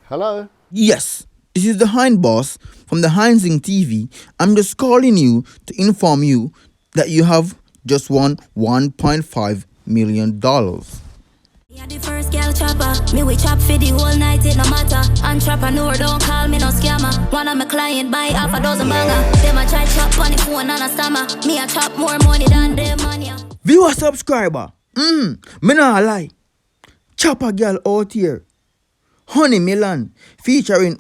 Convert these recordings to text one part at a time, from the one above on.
Hello? Yes, this is the Hinesboss from the Hinesing TV. I'm just calling you to inform you that you have just won $1.5 million. Yeah, the first girl chopper. Me we chop for the whole night, it no matter. Entrepreneur, don't call me no scammer. One of my client buy half a dozen banger. Them a try chop on the phone and a stammer. Me a chop more money than them money. Viewer subscriber, me nah lie. Chopper girl out here. Honey Milan featuring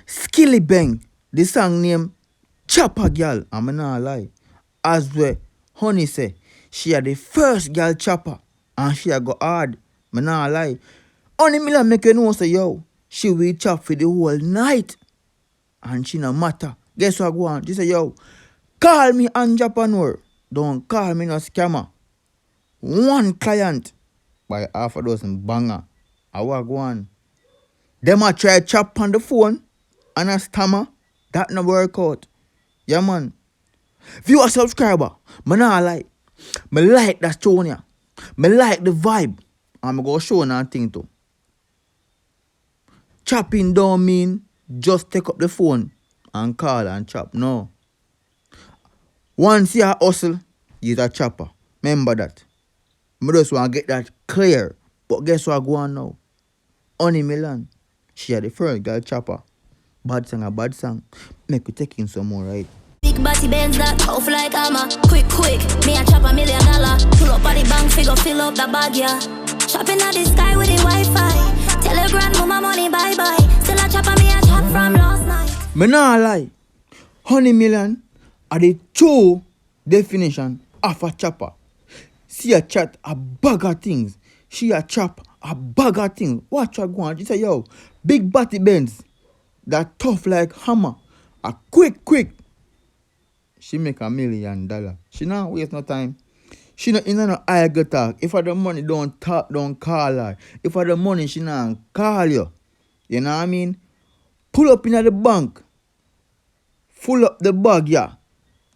Skillibeng. The song name Chopper Girl. And me nah lie. As well, Honey say she had the first girl chopper and she a go hard. Me nah lie. Honey Milan make you know say yo, she will chop for the whole night. And she no matter. Guess what go on? She say yo, call me entrepreneur. Don't call me no scammer. One client by half a dozen banger. I what go on? Them a try chop on the phone and a stammer. That no work out. Yeah man. Viewer subscriber, me nah lie. Me like that tone ya. Me like the vibe. And me go show you thing too. Chopping don't mean just take up the phone and call and chop. No. Once you hustle, you're a chopper. Remember that. Me just want to get that clear. But guess what go on now? Honey Milan. She had the first girl chopper. Bad song. Make we take in some more, right? Big body bends that tough like hammer. Quick, me a chop $1 million. Pull up on the bank figure, fill up the bag, yeah. Shopping at the sky with the Wi-Fi. Tell her grandmama money bye-bye. Still a chopper, me a chop from last night. Me nah lie. Honey Milan are the true definition of a chopper. She a chat a bag of things. She a chop a bag of things. Watch her go on. She say, yo, big body bends that tough like hammer. A quick. She make $1 million. She not waste no time. She not in no eye get talk. If I the money don't talk, don't call her. If I the money, she not call you. You know what I mean? Pull up in the bank. Full up the bag, yeah.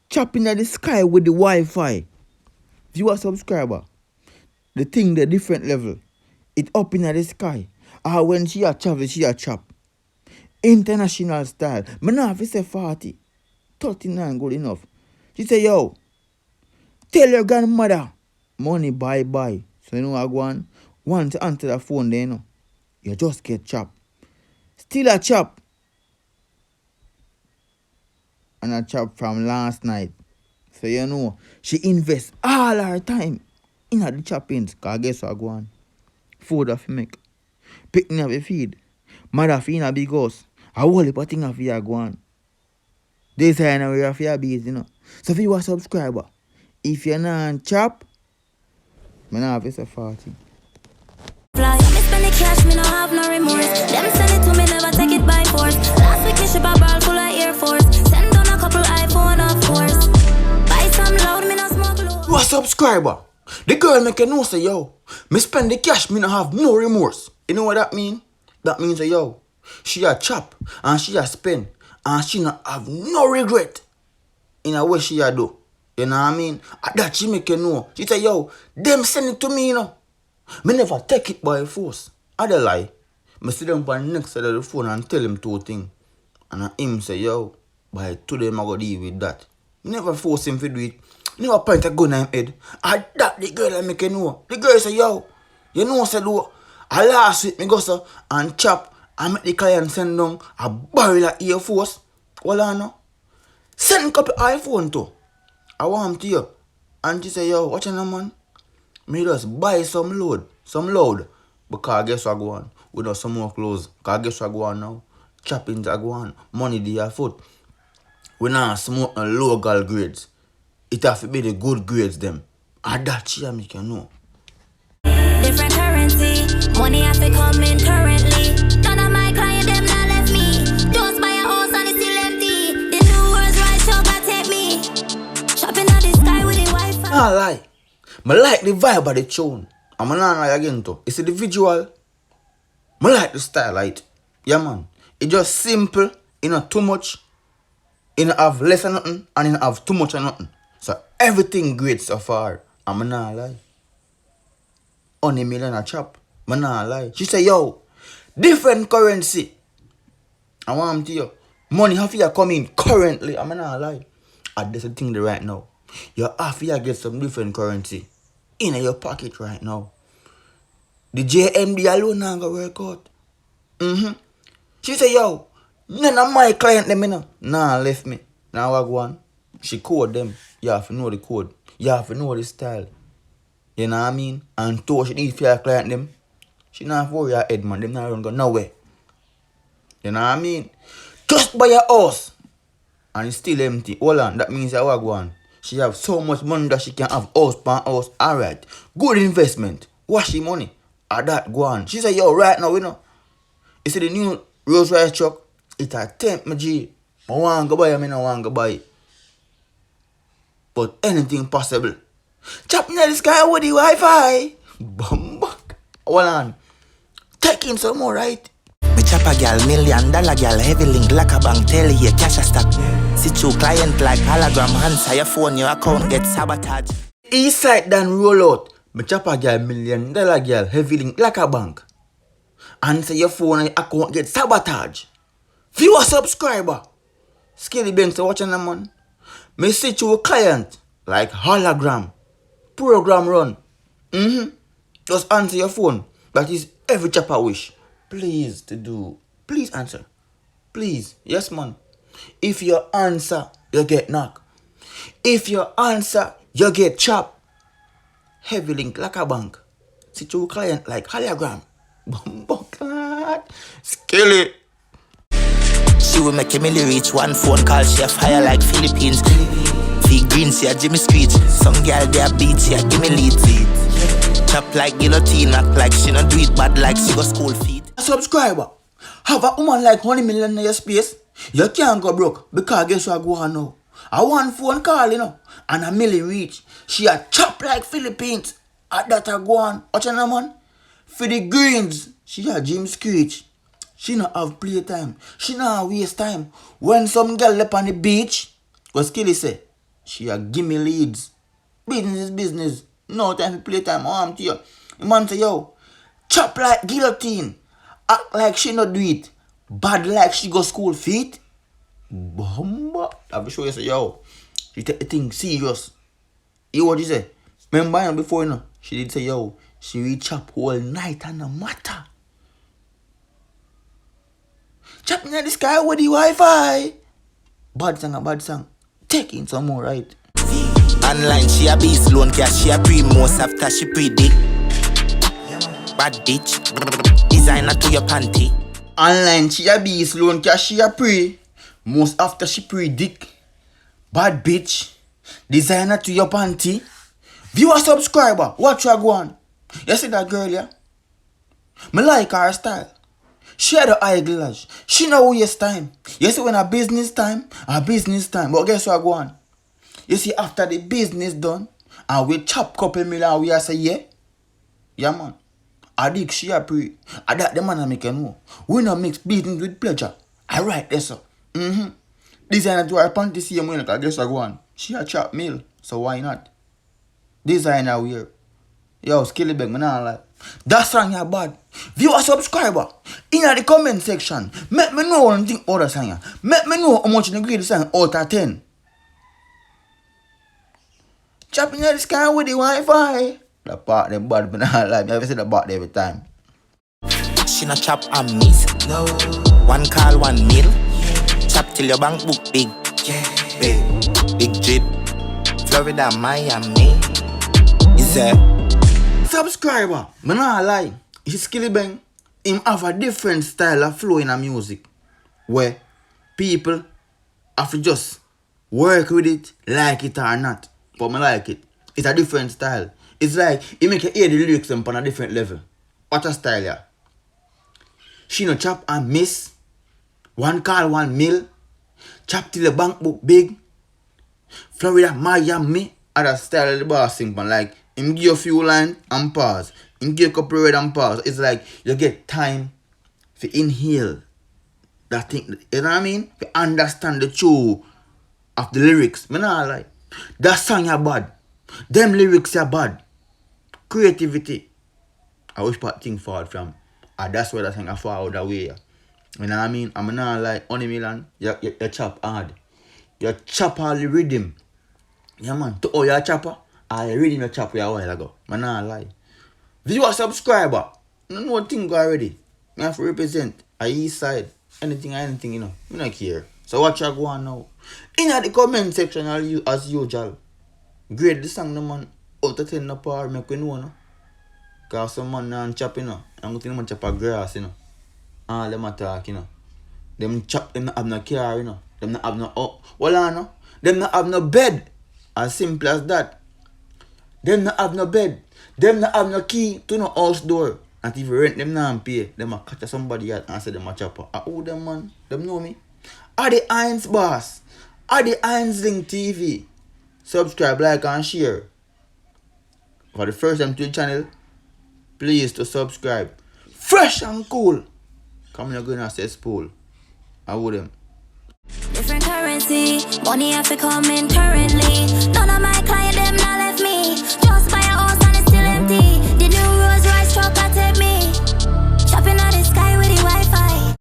Chopping at the sky with the Wi-Fi. Viewer subscriber. The thing the different level. It up in the sky. When she a travel, she a chop. International style. Me nah have to say 40. 39 good enough. She say, yo, tell your grandmother money bye. So you know what I go on? Once you answer the phone then, you know, you just get chopped. Still a chop. And a chop from last night. So you know, she invests all her time in the choppings. Because guess what I go on? Food have to make. Picking up a feed. Mother feed in a big house. A whole heap of things have to go on. This is how we have to be, you know. So if you are a subscriber, if you're not chop, I have to say 40. Fly, me spend the cash, me no have no remorse. Them send it to me, never take it by force. Last week, me ship a ball full of Air Force. Send on a couple iPhone, of course. Buy some loud, me no smoke low. You a subscriber. The girl make you know say, yo, me spend the cash, me no have no remorse. You know what that mean? That means that, yo, she a chop and she a spend and she not have no regret in a way she a do. You know what I mean? That she make you know. She say, yo, them send it to me, you know. Me never take it by force. I don't lie. Me sit down on the next side of the phone and tell him 2 things. And him say, yo, by today I'm going to deal with that. Me never force him to do it. Never point a gun in him head. And that the girl I make you know. The girl say, yo, you know say do. I last week me go so and chop and make the client send down a barrel of Air Force. Well I know. Send a couple iPhone too. I want him to you. And she say, yo, watch your man. Me just buy some load. Because guess what go on? We do some more clothes. Because guess what go on now? Choppings are go on. Money dey foot. We not smoke no local grades. It have to be the good grades them. And that she make you know. Different currency, money have to come in currently. None of my clients them not left me. Just buy a house and it's still empty. The new world's right show got take me. Shopping at the sky with the Wi-Fi. Nah lie. I like the vibe of the tune. I'm not lie again too. It's the visual. I like the style, right? Yeah man. It's just simple. It not too much. It not have less than nothing. And it not have too much of nothing. So everything great so far. I'm not lie. Honey Milan a chop. I nah lie. She say, yo, different currency. I want to you. Money have to come in currently. I'm not lie. That's the thing right now. You have to get some different currency in your pocket right now. The JMD alone not gonna work out. She say, yo, none of my client them, you know. Nah, left me. Now I go on. She code them. You have to know the code. You have to know the style. You know what I mean? And to she need for your client them. She not for your head, man. Them not run go nowhere. You know what I mean? Just buy a house. And it's still empty. Hold on. That means I will go on. She have so much money that she can have house per house. Alright. Good investment. Wash the money. At that go on. She say, yo, right now, you know. You see the new Rolls Royce truck? It's a temp, my G. I want to buy it, I don't want to buy it. But anything possible. Chap near this guy with the Wi-Fi. Bumbak. Hold on. Take in some more, right? Me chop a gal, $1 million gal, heavy link, like a bank, tell you, cash a stack. See two client like hologram, answer your phone, your account get sabotaged. East side then roll out. Me chop a gal, $1 million gal, heavy link, like a bank. Answer your phone and your account get sabotaged. Viewer subscriber. Skillibeng so watching them man. Me see to a client like hologram. Program run. Just answer your phone. That is every chopper wish. Please to do. Please answer. Please. Yes man. If you answer, you get knock. If you answer, you get chop. Heavy link like a bank. See to a client like hologram. Skilly. She will make a milli reach, one phone call, she a fire like Philippines. Fee green, see a Jimmy Screech. Some girl they a beat, she a give me lead. Chop like guillotine, act like she not do it bad like she go school feed. Subscriber, have a woman like Honey Milan in your space? You can't go broke because guess what go on now? I want phone call, you know, and a milli reach. She a chop like Philippines. At that I go on. Watch her man. For the greens, she a Jim Screech. She not have playtime. She not waste time. When some girl up on the beach, what Skilly say? She a give me leads. Business is business. No time for playtime. I am to you. The man say, yo, chop like guillotine. Act like she not do it. Bad like she go school feet. Bomba. I will show you say, yo, she take the thing serious. You what you say? Remember before, you know, she did say, yo, she will chop all night and no matter. Chop near the sky with the Wi-Fi. Bad song, a bad song. Take in some more, right? Online, she a beast loan cash, she a pre-most after she predict. Bad bitch, designer to your panty. Online, she a beast loan cash, she a pre. Most after she predict. Bad bitch, designer to your panty. Viewer subscriber, watch her go on. You see that girl, yeah? Me like her style. She had the eyeglass. She no waste time. You see when her business time. But guess what go on? You see after the business done, and we chop couple million, we a say yeah. Yeah man. I think she a pre. I that the man I make know. We no mix business with pleasure. I write this up. Designer to her panty same way, I guess I go on. She a chop meal, so why not? Designer wear. Yo, Skillibeng, man, I like. That song ya bad. Viewer subscriber. In the comment section. Make me know what you think about the song. Make me know how much you agree the song out of 10. Chopping the sky with the Wi-Fi. The part them bad, but I like. I say the part every time. She not chop and miss. No. One call, 1 mil. Chop till your bank book big. Big drip. Florida, Miami. Is there? Subscriber, me not lie. It's Skillibeng. Him have a different style of flow in a music. Where people have to just work with it, like it or not. But me like it. It's a different style. It's like he make you hear the lyrics on a different level. What a style, yeah. She no chop and miss. One call, 1 mil. Chop till the bank book big. Florida, Miami. Other style of the boss sing, man. Like, him give a few lines and pause. Him give a couple red and pause. It's like you get time to inhale that thing. You know what I mean? To understand the truth of the lyrics. Me not like that song are bad. Them lyrics are bad. Creativity. I wish part thing forward from. And that's where that thing I forward away. You know what I mean? I'm not like Honey Milan, you chop hard. You chop all the rhythm. Yeah man, to all your chopper, all the rhythm you chop a while ago. I'm not lie. If you are a subscriber, no know thing go already. I have to represent a east side. Anything, you know. I don't care. So what you go on now? In the comment section as usual. Grade the song no man out of 10 no par make we know no. Cause some man and chop you know. I'm going to chop a grass you know. All them attack you know. Them chop them not have no car you know. Them not have no no. Them not have no bed. As simple as that. Them not have no bed. Them not have no key to no house door. And if you rent them now and pay, them a catch somebody else and say them a chopper. Who them man? Them know me. Are the Hinesboss? Are the Hineslink TV? Subscribe, like and share. For the first time to the channel, please to subscribe. Fresh and cool. Come here going to CESSPOOL. I would them. Different currency, money have to come in currently. None of my